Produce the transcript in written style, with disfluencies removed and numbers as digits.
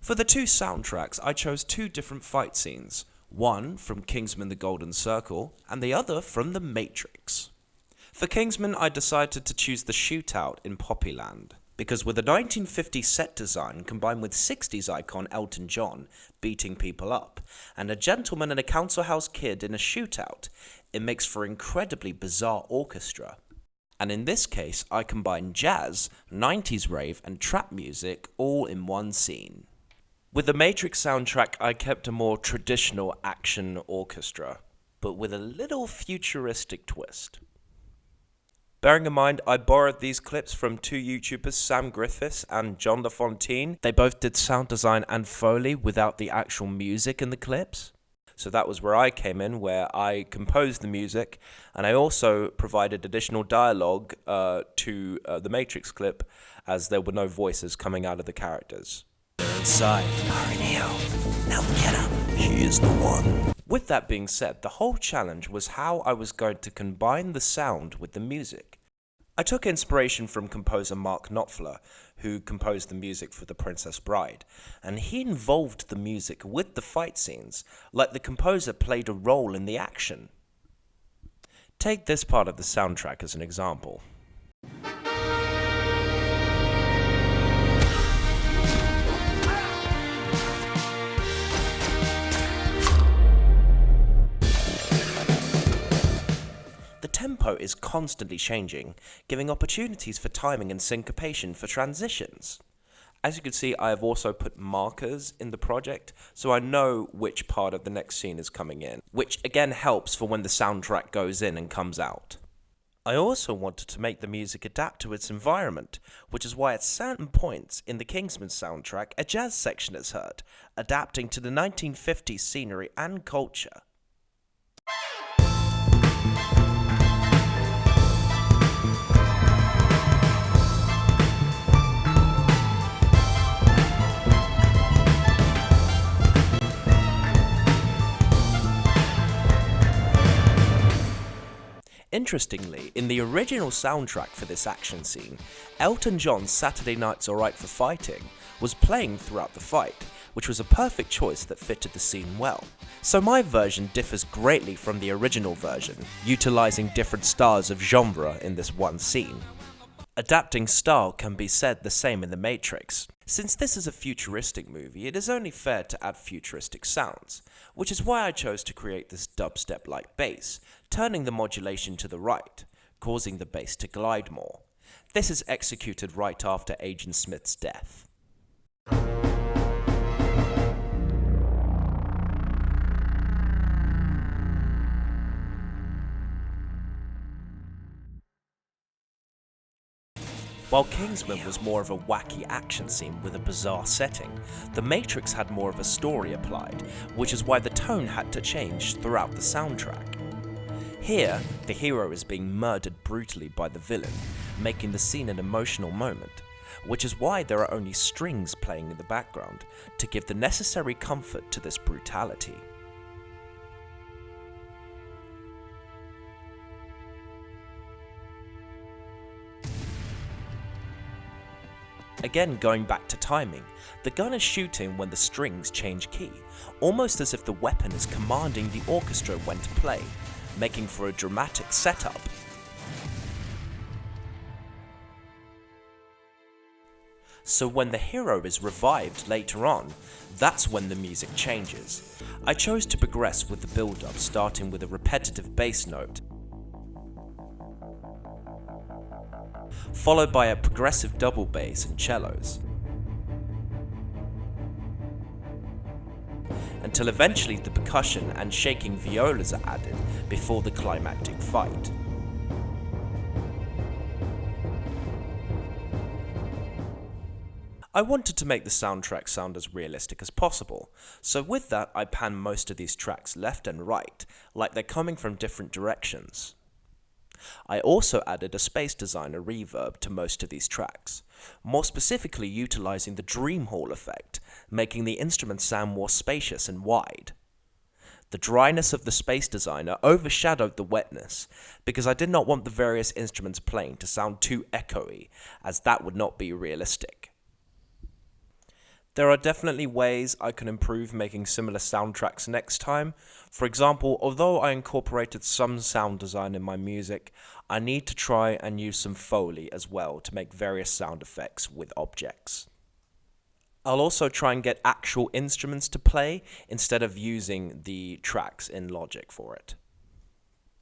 For the two soundtracks, I chose two different fight scenes, one from Kingsman: The Golden Circle and the other from The Matrix. For Kingsman, I decided to choose the shootout in Poppyland, because with a 1950s set design combined with 60s icon Elton John beating people up, and a gentleman and a council house kid in a shootout, it makes for incredibly bizarre orchestra. And in this case, I combined jazz, 90s rave and trap music all in one scene. With the Matrix soundtrack, I kept a more traditional action orchestra, but with a little futuristic twist. Bearing in mind, I borrowed these clips from two YouTubers, Sam Griffiths and John LaFontaine. They both did sound design and Foley without the actual music in the clips. So that was where I came in, where I composed the music, and I also provided additional dialogue to the Matrix clip, as there were no voices coming out of the characters. They're inside. Hurry, Neo. Now get him. She is the one. With that being said, the whole challenge was how I was going to combine the sound with the music. I took inspiration from composer Mark Knopfler, who composed the music for The Princess Bride, and he involved the music with the fight scenes, like the composer played a role in the action. Take this part of the soundtrack as an example. The tempo is constantly changing, giving opportunities for timing and syncopation for transitions. As you can see, I have also put markers in the project, so I know which part of the next scene is coming in, which again helps for when the soundtrack goes in and comes out. I also wanted to make the music adapt to its environment, which is why at certain points in the Kingsman soundtrack, a jazz section is heard, adapting to the 1950s scenery and culture. Interestingly, in the original soundtrack for this action scene, Elton John's Saturday Night's Alright for Fighting was playing throughout the fight, which was a perfect choice that fitted the scene well. So my version differs greatly from the original version, utilizing different styles of genre in this one scene. Adapting style can be said the same in The Matrix. Since this is a futuristic movie, it is only fair to add futuristic sounds, which is why I chose to create this dubstep-like bass, turning the modulation to the right, causing the bass to glide more. This is executed right after Agent Smith's death. While Kingsman was more of a wacky action scene with a bizarre setting, The Matrix had more of a story applied, which is why the tone had to change throughout the soundtrack. Here, the hero is being murdered brutally by the villain, making the scene an emotional moment, which is why there are only strings playing in the background, to give the necessary comfort to this brutality. Again, going back to timing, the gun is shooting when the strings change key, almost as if the weapon is commanding the orchestra when to play, making for a dramatic setup. So when the hero is revived later on, that's when the music changes. I chose to progress with the build-up, starting with a repetitive bass note, followed by a progressive double bass and cellos, until eventually the percussion and shaking violas are added before the climactic fight. I wanted to make the soundtrack sound as realistic as possible, so with that I pan most of these tracks left and right, like they're coming from different directions. I also added a Space Designer reverb to most of these tracks, more specifically utilizing the Dream Hall effect, making the instruments sound more spacious and wide. The dryness of the Space Designer overshadowed the wetness, because I did not want the various instruments playing to sound too echoey, as that would not be realistic. There are definitely ways I can improve making similar soundtracks next time. For example, although I incorporated some sound design in my music, I need to try and use some Foley as well to make various sound effects with objects. I'll also try and get actual instruments to play instead of using the tracks in Logic for it.